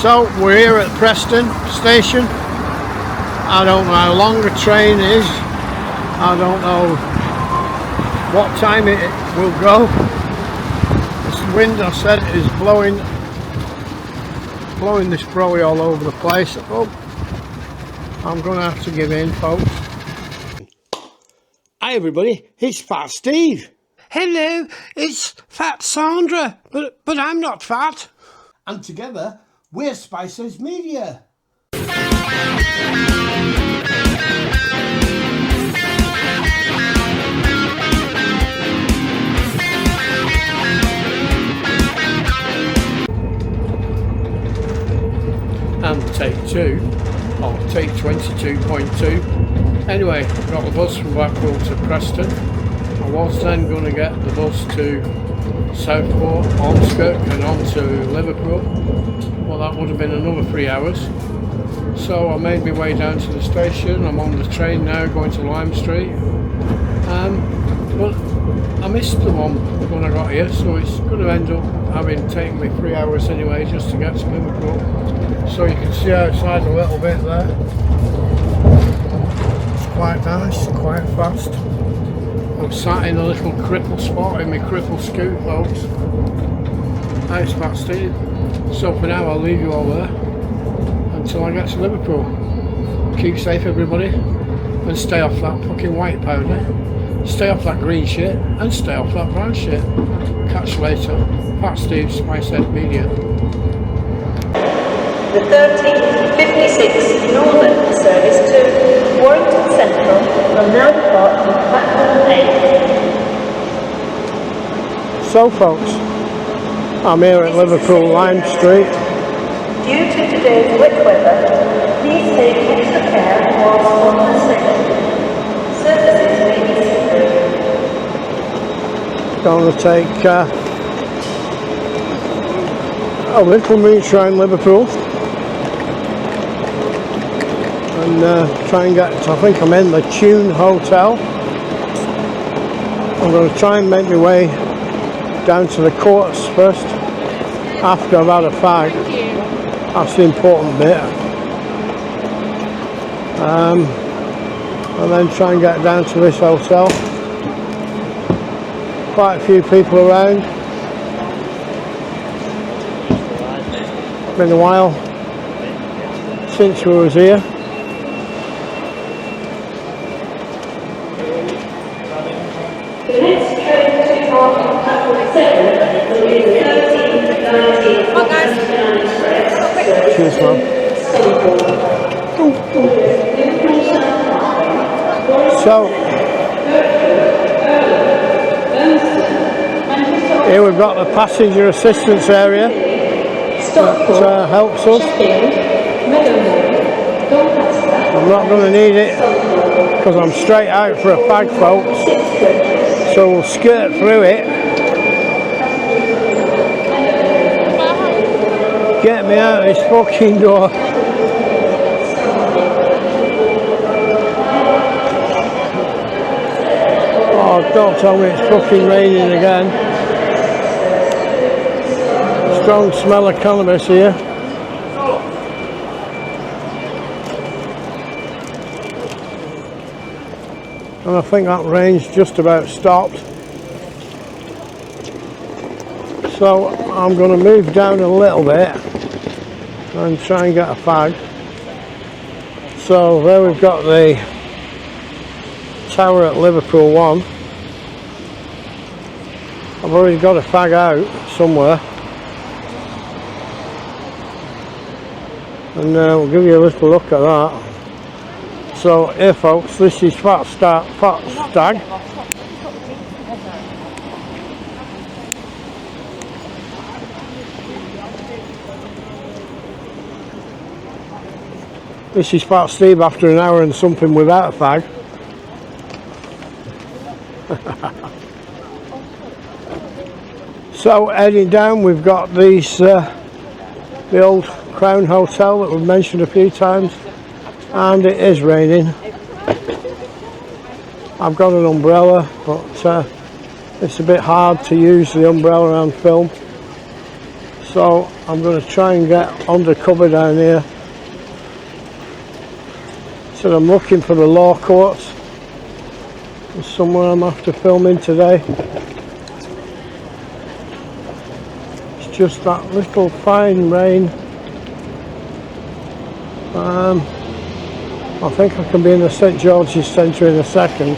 So we're here at Preston station. I don't know how long the train is. I don't know what time it will go. This wind, I said, is blowing this brolly all over the place. Oh, I'm going to have to give in, folks. Hi everybody, it's Fat Steve. Hello, it's Fat Sandra, but I'm not fat. And together, we're Spices Media. And take 2, or take 22.2. Anyway, got the bus from Liverpool to Preston. I was then going to get the bus to Southport, Ormskirk and on to Liverpool. Well, that would have been another 3 hours. So I made my way down to the station. I'm on the train now going to Lime Street. But I missed the one when I got here, so it's going to end up having taken me 3 hours anyway just to get to Liverpool. So you can see outside a little bit there. It's quite nice, quite fast. I'm sat in a little cripple spot in my cripple scoot, folks. Hi, it's Fat Steve. So for now I'll leave you all there until I get to Liverpool. Keep safe everybody, and stay off that fucking white powder. Stay off that green shit, and stay off that brown shit. Catch you later. Fat Steve, Spicehead Media. The 1356 Northern service to Warrington Central will now depart from platform 8. So folks, I'm here at Liverpool Lime Street. Due to today's wet weather, please take extra care whilst on the station. Services may be separate. Going to take a little mooch around Liverpool. And try and get to, I think I'm in the Tune Hotel. I'm going to try and make my way down to the courts first after I've had a fag. That's the important bit. And then try and get down to this hotel. Quite a few people around. Been a while since we was here. The next train to depart on platform 7 will be the 1319 Cheers, man. So, here we've got the passenger assistance area that helps us. I'm not going to need it because I'm straight out for a fag, folks. So we'll skirt through it. Get me out of this fucking door. Oh, don't tell me it's fucking raining again. Strong smell of cannabis here. And I think that rain's just about stopped. So I'm going to move down a little bit and try and get a fag. So there we've got the tower at Liverpool 1. I've already got a fag out somewhere. And we'll give you a little look at that. So here folks, this is Fat Stag. This is Fat Steve after an hour and something without a fag. So heading down, we've got these the old Crown Hotel that we've mentioned a few times, and it is raining. I've got an umbrella, but it's a bit hard to use the umbrella on film, So I'm going to try and get undercover down here. So I'm looking for the law courts. There's somewhere I'm after filming today. It's just that little fine rain. I think I can be in the St George's Centre in a second.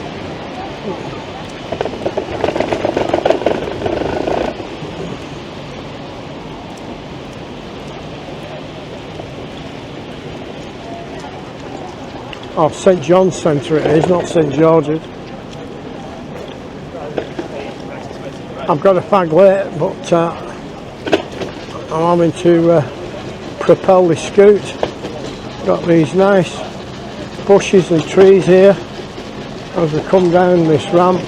Oh, St John's Centre it is, not St George's. I've got a fag late, but I'm having to propel the scoot. Got these nice bushes and trees here as I come down this ramp,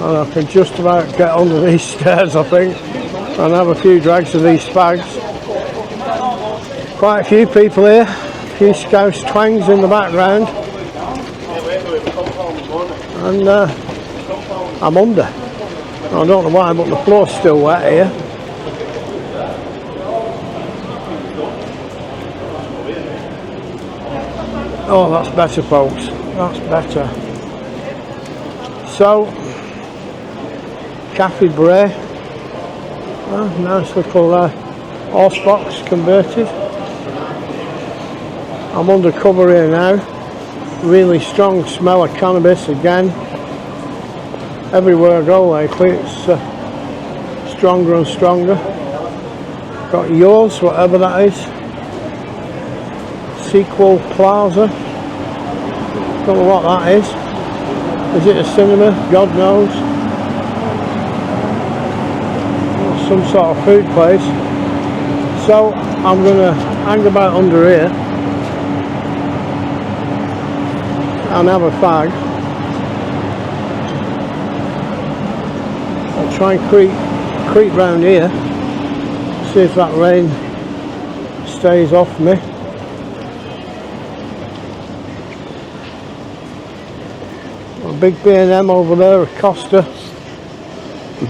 and I can just about get under these stairs, I think, and have a few drags of these fags. Quite a few people here, a few Scouse twangs in the background, and I'm under. I don't know why, but the floor's still wet here. Oh, that's better, folks. That's better. So, Cafe Bray. Oh, nice little horse box converted. I'm under cover here now. Really strong smell of cannabis again. Everywhere I go lately, it's stronger and stronger. Got yours, whatever that is. Sequel Plaza. Don't know what that is. Is it a cinema? God knows. Some sort of food place. So I'm going to hang about under here and have a fag. I'll try and creep round here, see if that rain stays off me. A big B&M over there, a Costa.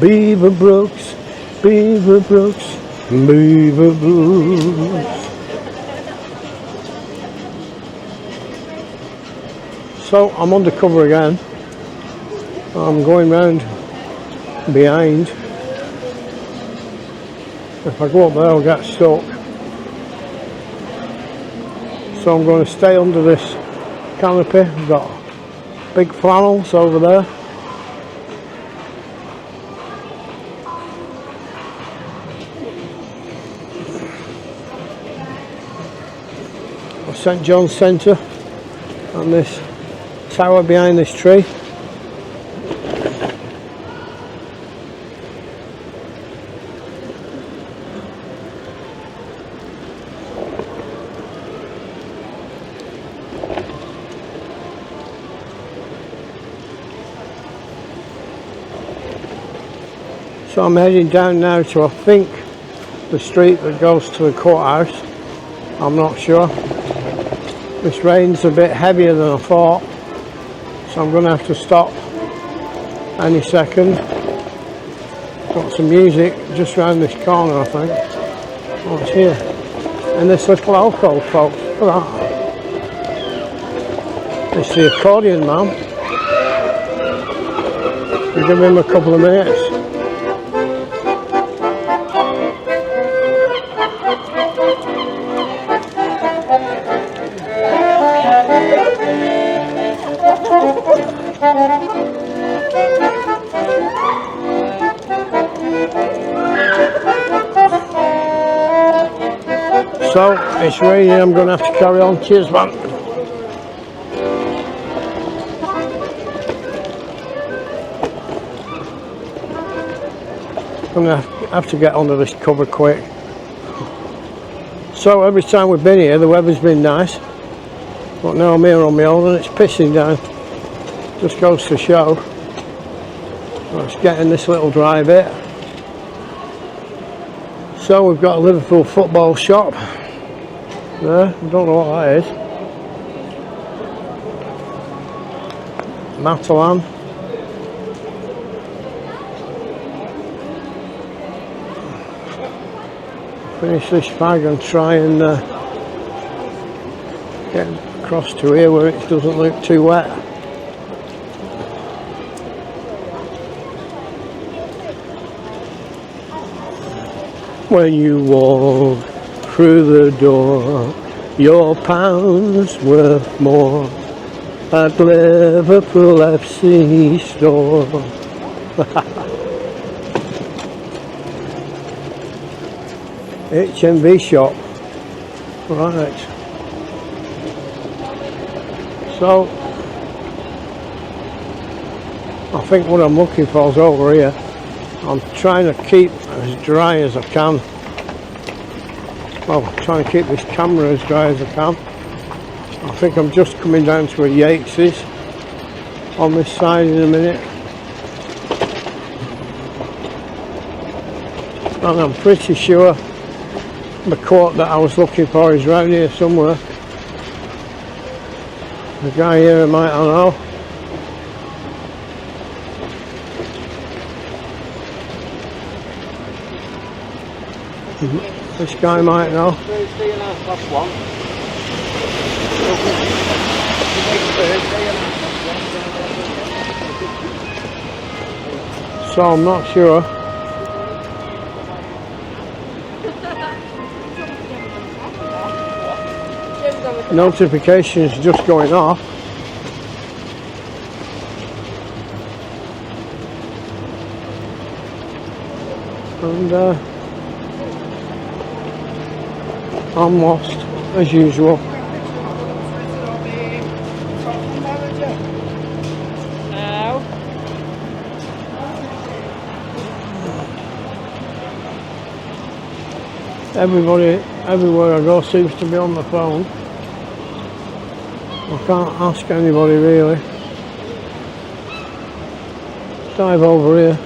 Beaver Brooks, Beaver Brooks, Beaver Brooks. So I'm undercover again. I'm going round behind. If I go up there I'll get stuck. So I'm going to stay under this canopy. I've got big flannels over there. St John's Centre and this tower behind this tree. So I'm heading down now to, I think, the street that goes to the courthouse. I'm not sure. This rain's a bit heavier than I thought, so I'm going to have to stop any second. Got some music just round this corner, I think. Oh, it's here. And this little alcove, folks. Look at that. It's the accordion man. We'll give him a couple of minutes. So it's raining, I'm going to have to carry on. Cheers, man. I'm going to have to get under this cover quick. So every time we've been here the weather's been nice, but now I'm here on my own and it's pissing down. Just goes to show. Let's get in this little dry bit. So we've got a Liverpool football shop there. I don't know what that is. Matalan. finish this fag and try and get across to here where it doesn't look too wet. When you walk through the door, your pound's worth more at Liverpool FC store. HMV shop. Right. So I think what I'm looking for is over here. I'm trying to keep as dry as I can. Well, I'm trying to keep this camera as dry as I can. I think I'm just coming down to a Yates's on this side in a minute. And I'm pretty sure the court that I was looking for is round here somewhere. The guy here I might not know. This guy might know. So I'm not sure. Notifications just going off. And I'm lost as usual. Everybody, everywhere I go seems to be on the phone. I can't ask anybody really. Dive over here.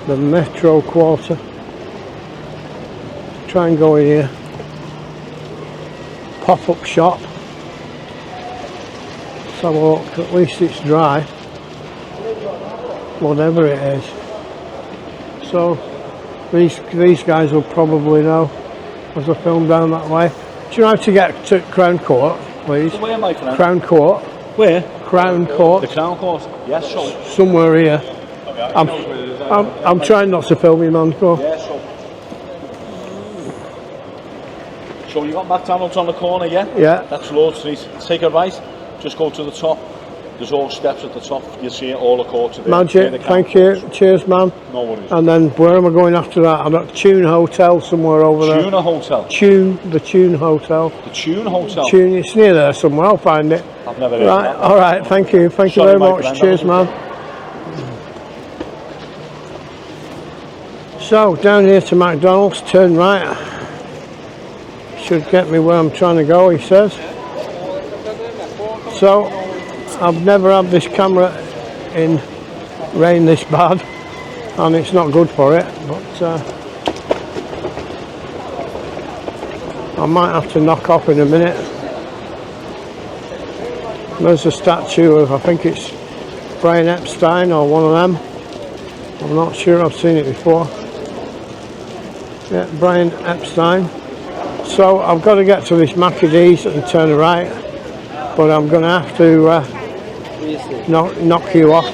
The Metro Quarter. Try and go in here. Pop-up shop. Let's have a look. At least it's dry. Whatever it is. So these guys will probably know as I film down that way. Do you know how to get to Crown Court, please? Where am I, friend? Crown Court. Where? Crown Court. The Crown Court? Yes, so. Somewhere here. I'm trying not to film you, man. Go. Yeah, so you got McDonald's on the corner, yeah? Yeah. That's Lord Street. Take a right, just go to the top. There's all steps at the top. You'll see it all the courts. Magic, thank you. Cheers, man. No worries. And then where am I going after that? I'm at Tune Hotel somewhere over there. Tune Hotel? The Tune Hotel. The Tune Hotel? Tune, it's near there somewhere, I'll find it. I've never heard of that. Alright, thank you. Thank you very much. Cheers, man. So, down here to McDonald's, turn right. Should get me where I'm trying to go, he says. So, I've never had this camera in rain this bad, and it's not good for it, but I might have to knock off in a minute. There's a statue of, I think it's Brian Epstein or one of them. I'm not sure, I've seen it before. Yeah, Brian Epstein. So I've got to get to this Mackie D's and turn right, but I'm going to have to knock you off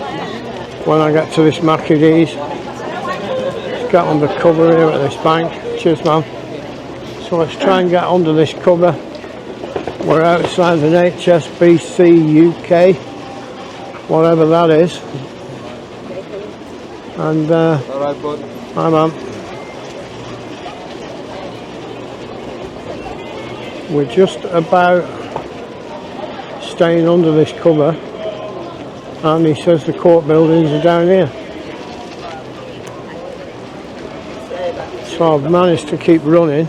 when I get to this Mackie D's. Let's get under cover here at this bank. Cheers, man. So let's try and get under this cover. We're outside an HSBC UK, whatever that is. And alright, bud. Hi, man. We're just about staying under this cover, and he says the court buildings are down here. So I've managed to keep running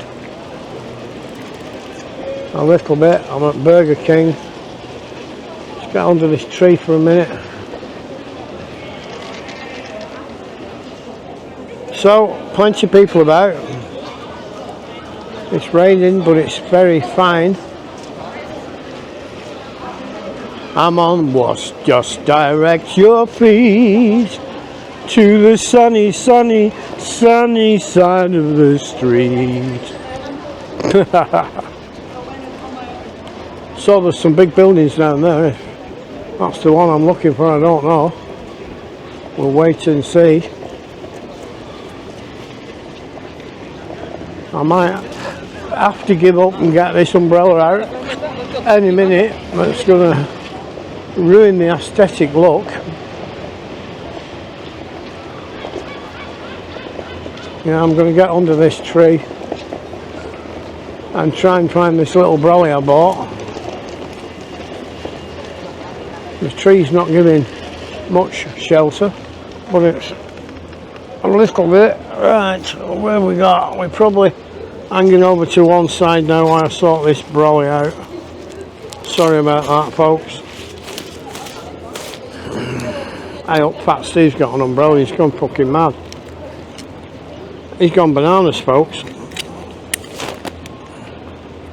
a little bit. I'm at Burger King. Let's get under this tree for a minute. So, plenty of people about. It's raining, but it's very fine. I'm on what's just direct your feet to the sunny, sunny, sunny side of the street. So there's some big buildings down there. That's the one I'm looking for, I don't know. We'll wait and see. I might have to give up and get this umbrella out any minute, but it's going to ruin the aesthetic look. Yeah, I'm going to get under this tree and try and find this little brolly I bought. The tree's not giving much shelter, but it's a little bit. Right, where have we got? We're probably hanging over to one side now while I sort this brolly out. Sorry about that, folks. I hope Fat Steve's got an umbrella. He's gone fucking mad. He's gone bananas, folks.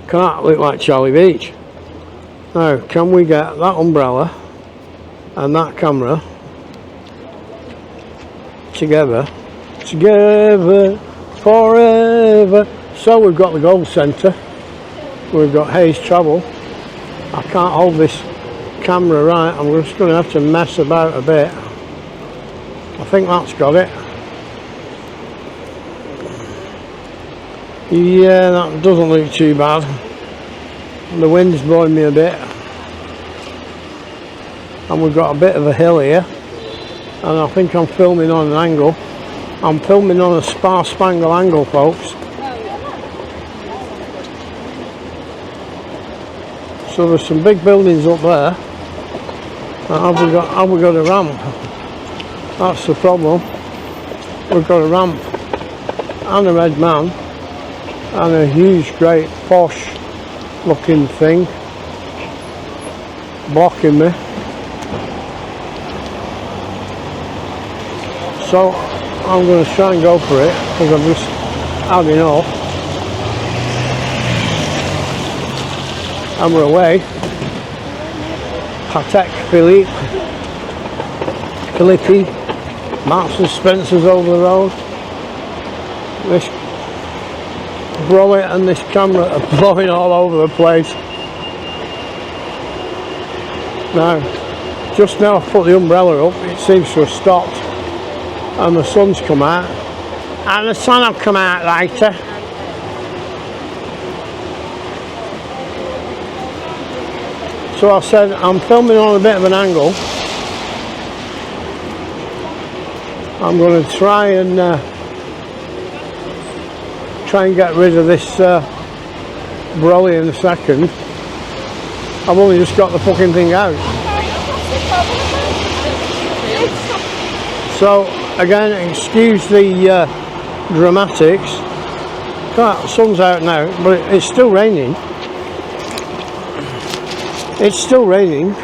Can't look like Charlie Beach. Now, can we get that umbrella and that camera together forever? So we've got the Gold Centre, we've got Hayes Travel. I can't hold this camera right, I'm just going to have to mess about a bit. I think that's got it. Yeah, that doesn't look too bad. The wind's blowing me a bit. And we've got a bit of a hill here. And I think I'm filming on an angle. I'm filming on a spangle angle, folks. So there's some big buildings up there. And have we got a ramp? That's the problem. We've got a ramp and a red man and a huge, great, posh looking thing blocking me. So I'm going to try and go for it because I've just had enough. And we're away. Patek Philippe, Marks and Spencer's over the road. This brolly and this camera are blowing all over the place. Now, just now I've put the umbrella up, it seems to have stopped and the sun's come out, and the sun will come out later. So I said I'm filming on a bit of an angle. I'm going to try and get rid of this brolly in a second. I've only just got the fucking thing out. So again, excuse the dramatics. The sun's out now, but it's still raining. It's still raining.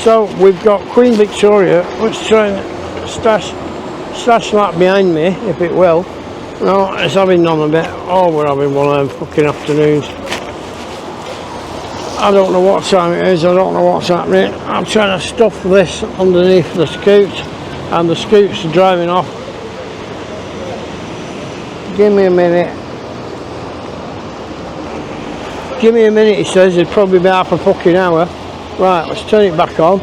So we've got Queen Victoria. Let's try and stash that behind me, if it will. No, it's having none of it. Oh, we're having one of them fucking afternoons. I don't know what time it is, I don't know what's happening. I'm trying to stuff this underneath the scoot, and the scoots are driving off. Give me a minute. Give me a minute, he says, it'd probably be half a fucking hour. Right, let's turn it back on.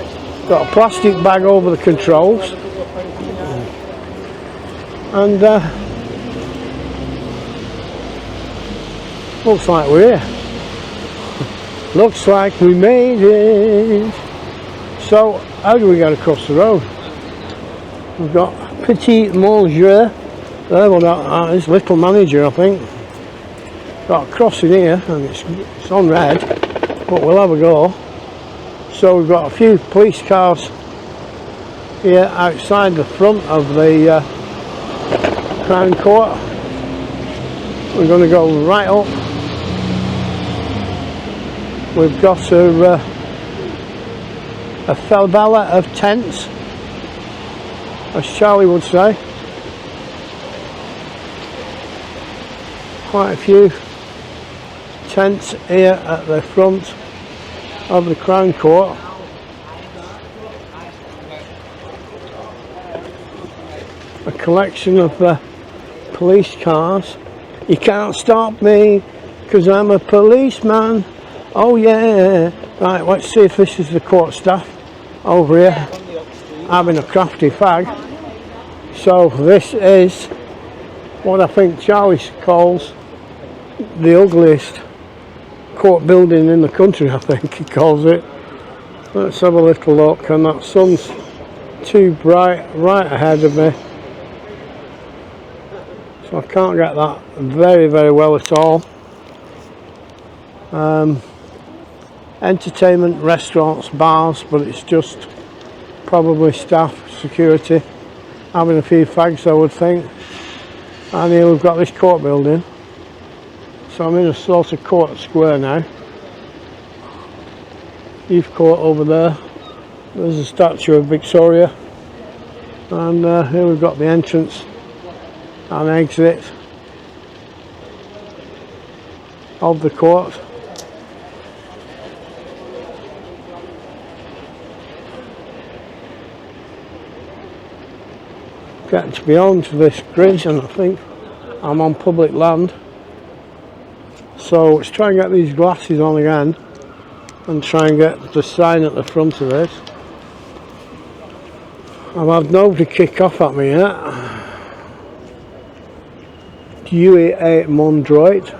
Got a plastic bag over the controls. And looks like we're here. Looks like we made it. So, how do we get across the road? We've got Petit Monsieur. There, well, that is Little Manager, I think. Got a crossing here, and it's on red, but we'll have a go. So we've got a few police cars here outside the front of the Crown Court. We're going to go right up. We've got a favela of tents, as Charlie would say. Quite a few tents here at the front of the Crown Court. A collection of police cars. You can't stop me because I'm a policeman. Oh yeah. Right, let's see if this is the court staff over here having a crafty fag. So this is what I think Charlie calls the ugliest court building in the country, I think he calls it. Let's have a little look, and that sun's too bright right ahead of me, so I can't get that very well at all. Entertainment, restaurants, bars, but it's just probably staff, security, having a few fags, I would think. And here we've got this court building. So I'm in a sort of court square now. Youth Court over there. There's a statue of Victoria. And here we've got the entrance and exit of the court. Getting to beyond this bridge, and I think I'm on public land. So let's try and get these glasses on again and try and get the sign at the front of this. I've had nobody kick off at me yet. UE8 Mondroid.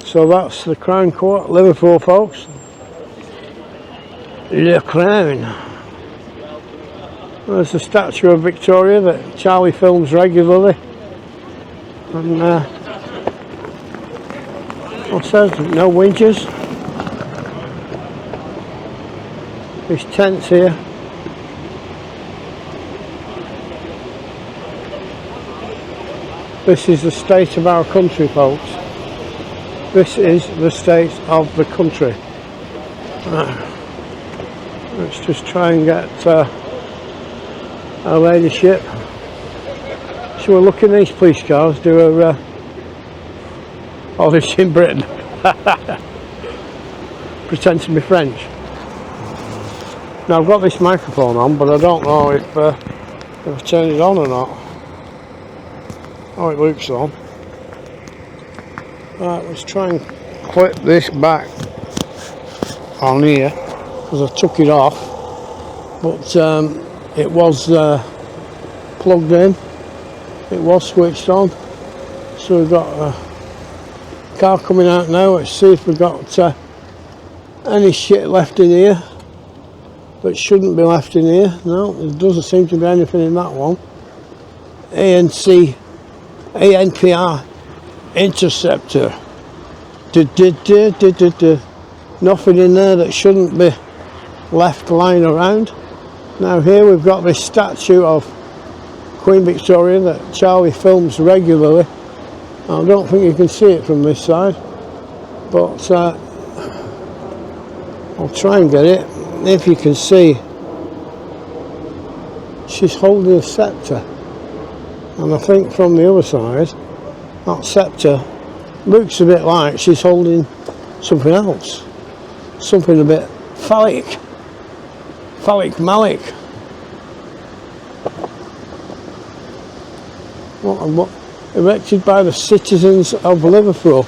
So that's the Crown Court, Liverpool, folks. Le Crown. There's the statue of Victoria that Charlie films regularly. And what's that? No winches. There's tents here. This is the state of our country, folks. This is the state of the country. Let's just try and get our ladyship. So we're looking at these police cars do a oh, this in Britain. Pretend to be French. Now I've got this microphone on, but I don't know if I turn it on or not. Oh, it looks on. Right, let's try and clip this back on here, because I took it off, but it was plugged in, it was switched on. So we've got a car coming out now. Let's see if we've got any shit left in here that shouldn't be left in here. No, there doesn't seem to be anything in that one. ANPR Interceptor. Nothing in there that shouldn't be left lying around. Now here we've got this statue of Queen Victoria that Charlie films regularly. I don't think you can see it from this side, but I'll try and get it. If you can see, she's holding a scepter, and I think from the other side that scepter looks a bit like she's holding something else, something a bit phallic malik. What erected by the citizens of Liverpool.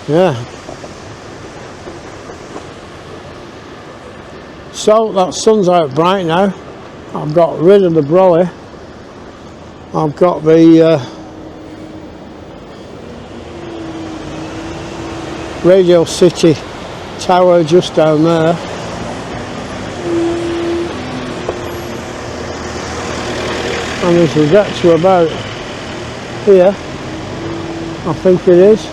Yeah. So that sun's out bright now. I've got rid of the brolly. I've got the Radio City tower just down there. And as we get to about here, I think it is,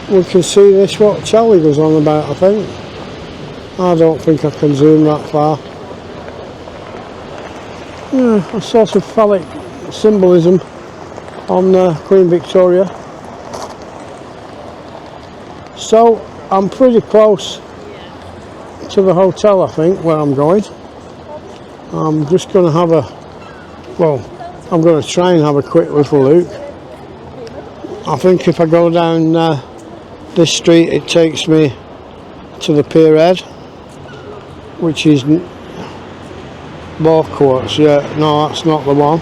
we can see this, what Charlie goes on about, I think. I don't think I can zoom that far. Yeah, a sort of phallic symbolism on Queen Victoria. So I'm pretty close to the hotel, I think, where I'm going. I'm just going to have a Well, I'm going to try and have a quick little look. I think if I go down this street, it takes me to the pier head, which is more courts. Yeah, no, that's not the one.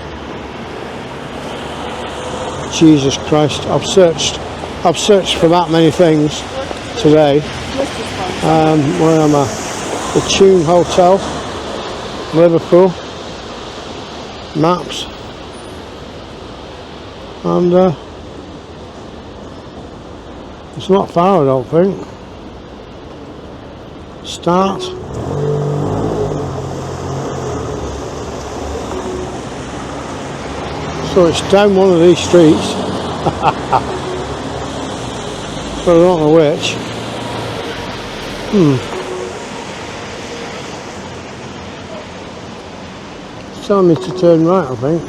Jesus Christ, I've searched for that many things today. Where am I? The Tune Hotel, Liverpool, maps, and it's not far, I don't think. Start. So it's down one of these streets. But I don't know which. It's telling me to turn right, I think.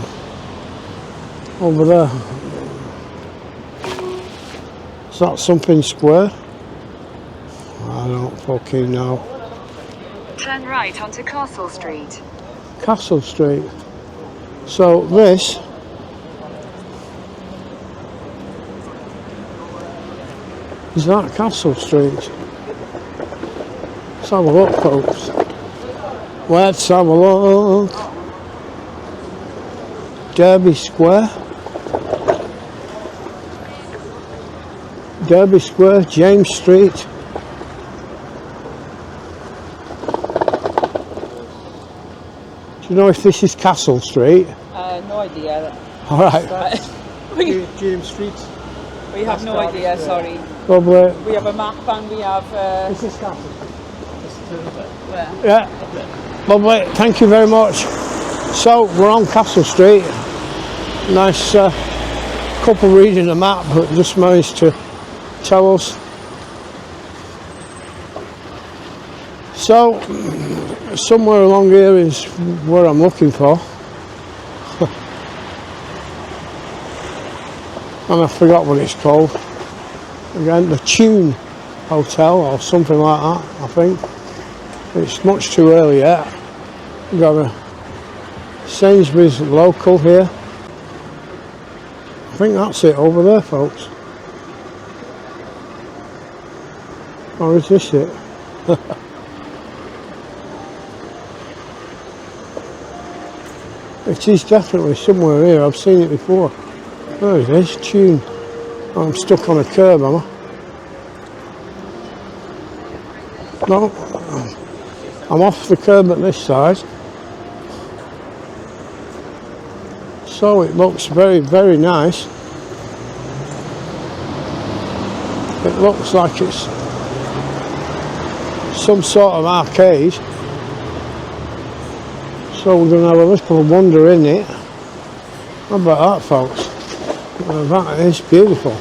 Over there. Is that something square? I don't fucking know. Turn right onto Castle Street. Castle Street. So this is that Castle Street. Let's have a look, folks. Let's have a look. Derby Square. Derby Square, James Street. Do you know if this is Castle Street? No idea. Alright. James Street. We have no idea, sorry. Lovely. We have a map and we have... This is Castle. Yeah. Lovely. Thank you very much. So we're on Castle Street. Nice couple reading the map, but just managed to tell us. So somewhere along here is where I'm looking for. And I forgot what it's called. Again, the Tune Hotel or something like that, I think. It's much too early yet. We've got a Sainsbury's local here. I think that's it over there, folks. Or is this it? It is definitely somewhere here. I've seen it before. Where is this? Tune. I'm stuck on a curb, am I? No. I'm off the curb at this side. So it looks very, very nice. It looks like it's some sort of arcade. So we're going to have a little wander in it. How about that, folks? Well, that is beautiful.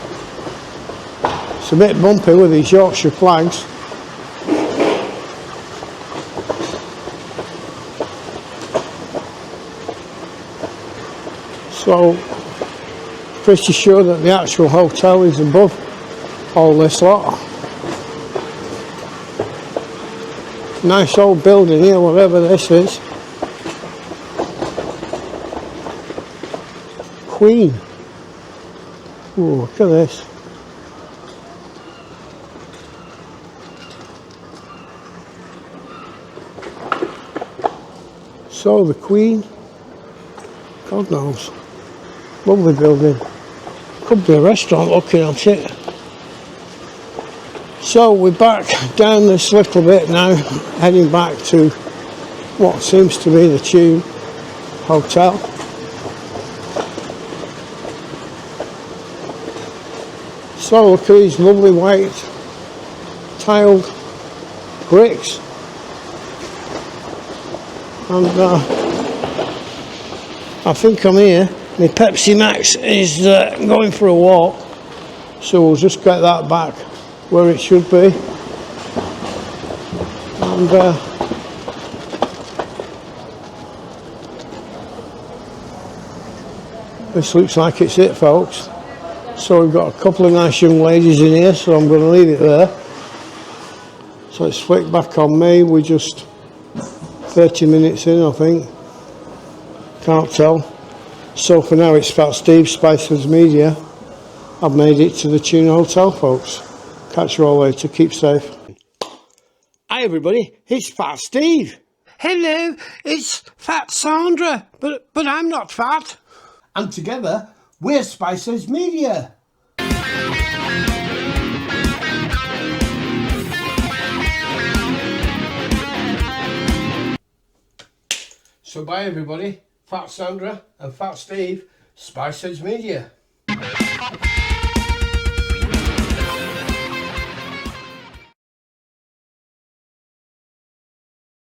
It's a bit bumpy with these Yorkshire flags. So, pretty sure that the actual hotel is above all this lot. Nice old building here, whatever this is. Queen. Ooh, look at this. So the Queen, God knows. Lovely building. Could be a restaurant looking at it. So we're back down this little bit now, heading back to what seems to be the Tune Hotel. So look at these lovely white tiled bricks. And I think I'm here. My Pepsi Max is going for a walk, so we'll just get that back where it should be. And this looks like it's it, folks. So we've got a couple of nice young ladies in here, so I'm going to leave it there. So it's flicked back on me. We're just 30 minutes in, I think. Can't tell. So for now it's Fat Steve, Spices Media. I've made it to the Tuna Hotel, folks. Catch you all later. Keep safe. Hi everybody, it's Fat Steve. Hello, it's Fat Sandra, but I'm not fat. And together, we're Spices Media. So bye everybody, Fat Sandra and Fat Steve, Spices Media.